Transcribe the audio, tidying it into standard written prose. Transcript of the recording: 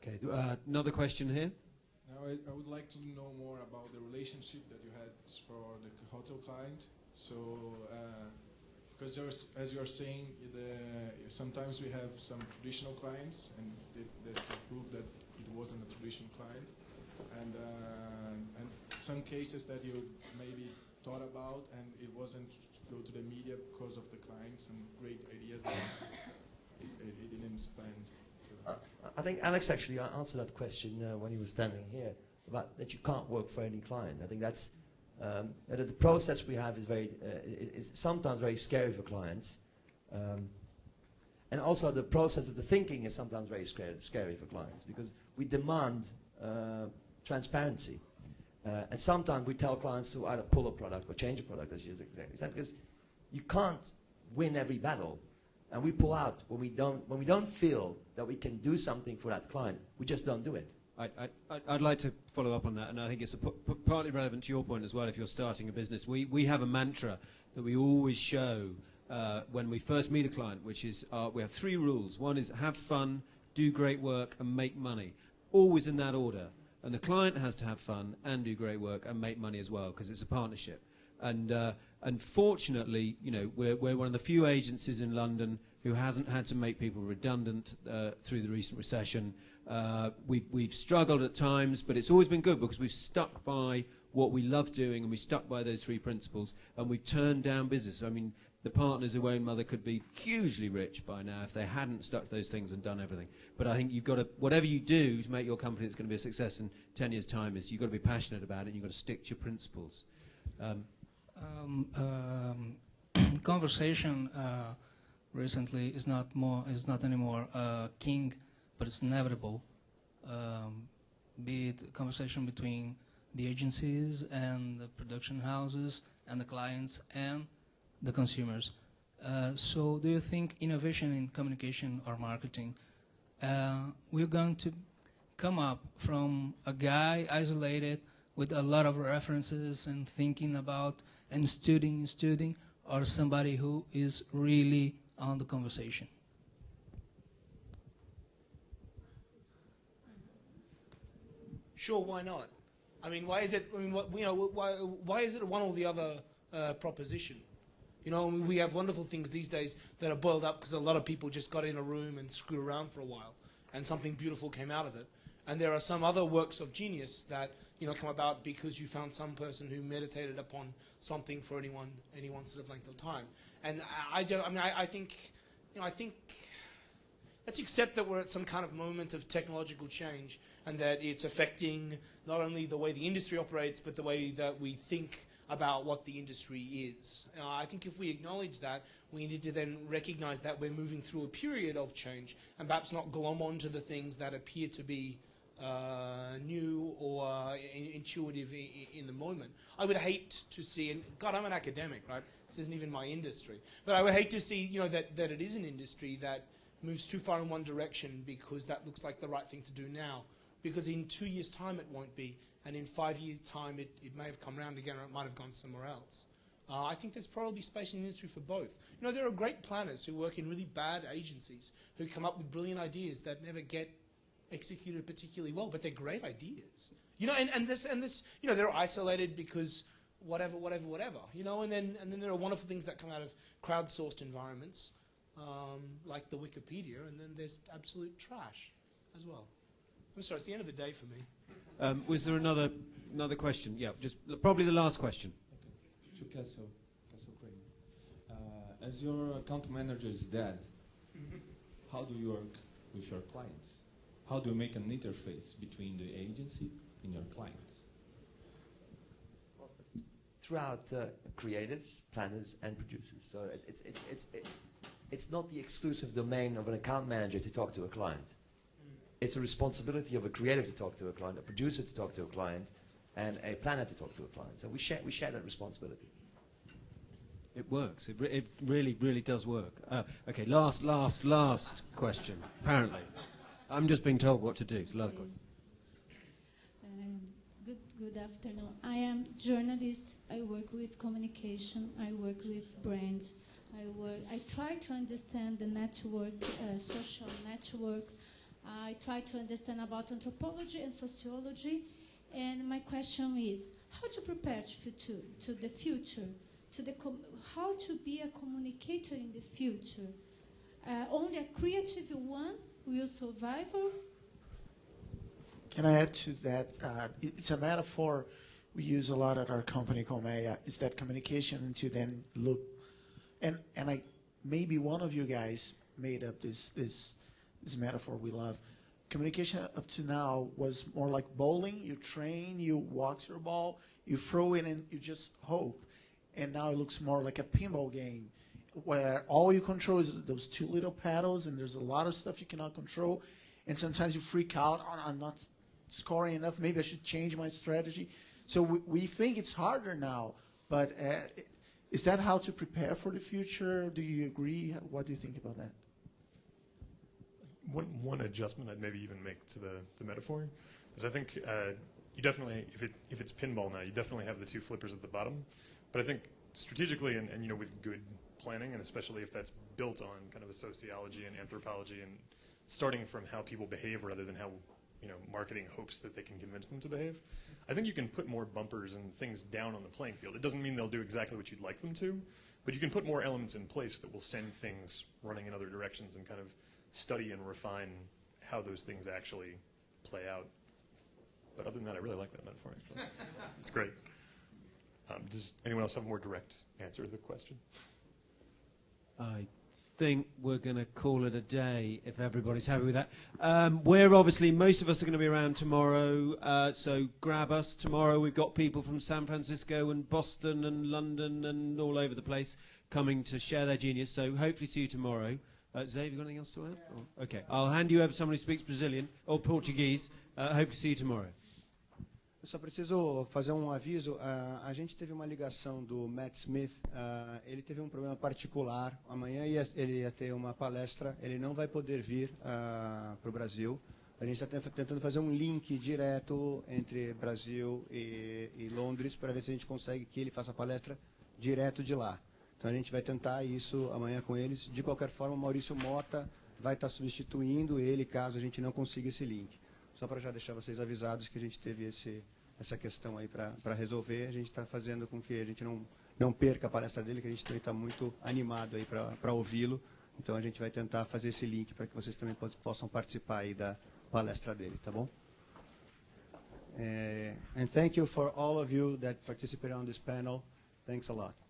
Okay, another question here. Now, I would like to know more about the relationship that you had for the hotel client. So, because as you're saying, sometimes we have some traditional clients, and that's a proof that it wasn't a traditional client, and some cases that you maybe thought about, and it wasn't to go to the media because of the client, some great ideas that it didn't spend. I think Alex actually answered that question when he was standing here, about that you can't work for any client. I think that's that the process we have is is sometimes very scary for clients, and also the process of the thinking is sometimes very scary for clients, because we demand transparency, and sometimes we tell clients to either pull a product or change a product, as you exactly, because you can't win every battle. And we pull out when we don't feel that we can do something for that client. We just don't do it. I'd like to follow up on that, and I think it's partly relevant to your point as well. If you're starting a business, we have a mantra that we always show when we first meet a client, which is we have 3 rules. One is have fun, do great work, and make money. Always in that order. And the client has to have fun and do great work and make money as well, because it's a partnership. And fortunately, you know, we're one of the few agencies in London who hasn't had to make people redundant through the recent recession. We've struggled at times, but it's always been good because we've stuck by what we love doing, and we stuck by those 3 principles, and we've turned down business. I mean, the partners who own Mother could be hugely rich by now if they hadn't stuck to those things and done everything. But I think you've got to, whatever you do to make your company that's going to be a success in 10 years' time, is you've got to be passionate about it, and you've got to stick to your principles. Conversation recently is not anymore king, but it's inevitable. Be it conversation between the agencies and the production houses and the clients and the consumers. So do you think innovation in communication or marketing, we're going to come up from a guy isolated with a lot of references and thinking about and studying, or somebody who is really on the conversation? Sure, why not? I mean, why is it? I mean, why is it one or the other proposition? You know, we have wonderful things these days that are boiled up because a lot of people just got in a room and screwed around for a while, and something beautiful came out of it. And there are some other works of genius that, you know, come about because you found some person who meditated upon something for any one sort of length of time. And I think, you know, let's accept that we're at some kind of moment of technological change, and that it's affecting not only the way the industry operates, but the way that we think about what the industry is. I think if we acknowledge that, we need to then recognize that we're moving through a period of change, and perhaps not glom onto the things that appear to be new or intuitive in the moment. I would hate to see, and God, I'm an academic, right? This isn't even my industry, but I would hate to see, you know, that it is an industry that moves too far in one direction because that looks like the right thing to do now. Because in 2 years' time it won't be, and in 5 years' time it may have come around again, or it might have gone somewhere else. I think there's probably space in the industry for both. You know, there are great planners who work in really bad agencies who come up with brilliant ideas that never get executed particularly well, but they're great ideas. You know, and this, you know, they're isolated because whatever. You know, and then there are wonderful things that come out of crowdsourced environments, like the Wikipedia, and then there's absolute trash as well. I'm sorry, it's the end of the day for me. Was there another question? Yeah, just probably the last question. Okay. To Castle Crane. As your account manager is dead, how do you work with your clients? How do you make an interface between the agency and your clients? Throughout creatives, planners, and producers. So it's not the exclusive domain of an account manager to talk to a client. It's a responsibility of a creative to talk to a client, a producer to talk to a client, and a planner to talk to a client. So we share that responsibility. It works. It really, really does work. Okay, last question, apparently. I'm just being told what to do. So last question. Good afternoon. I am journalist. I work with communication. I work with brands. I try to understand the network, social networks, I try to understand about anthropology and sociology. And my question is, how to prepare to the future, how to be a communicator in the future? Only a creative one will survive? Can I add to that? It's a metaphor we use a lot at our company, Colmeia, is that communication into then look. And maybe one of you guys made up this metaphor we love. Communication up to now was more like bowling. You train, you walk your ball, you throw it, and you just hope. And now it looks more like a pinball game, where all you control is those two little paddles, and there's a lot of stuff you cannot control. And sometimes you freak out, oh, I'm not scoring enough, maybe I should change my strategy. So we think it's harder now, but is that how to prepare for the future? Do you agree? What do you think about that? One adjustment I'd maybe even make to the metaphor is I think you definitely, if it's pinball now, you definitely have the two flippers at the bottom. But I think strategically and you know, with good planning, and especially if that's built on kind of a sociology and anthropology and starting from how people behave rather than how, you know, marketing hopes that they can convince them to behave, I think you can put more bumpers and things down on the playing field. It doesn't mean they'll do exactly what you'd like them to, but you can put more elements in place that will send things running in other directions and kind of study and refine how those things actually play out. But other than that, I really like that metaphor, actually. It's great. Does anyone else have a more direct answer to the question? I think we're going to call it a day if everybody's happy with that. We're obviously, most of us are going to be around tomorrow, so grab us. Tomorrow we've got people from San Francisco and Boston and London and all over the place coming to share their genius, so hopefully see you tomorrow. Zay, have you got anything else to add? Oh, okay, I'll hand you over to someone who speaks Brazilian or Portuguese. Hope to see you tomorrow. Eu só preciso fazer um aviso. A gente teve uma ligação do Matt Smith. Ele teve um problema particular. Amanhã ele ia ter uma palestra. Ele não vai poder vir para o Brasil. A gente está tentando fazer um link direto entre Brasil e Londres para ver se a gente consegue que ele faça a palestra direto de lá. Então a gente vai tentar isso amanhã com eles. De qualquer forma, o Maurício Mota vai estar substituindo ele caso a gente não consiga esse link. Só para já deixar vocês avisados que a gente teve essa questão aí para resolver. A gente está fazendo com que a gente não perca a palestra dele, que a gente também está muito animado aí para ouvi-lo. Então a gente vai tentar fazer esse link para que vocês também possam participar aí da palestra dele, tá bom? And thank you for all of you that participated on this panel. Thanks a lot.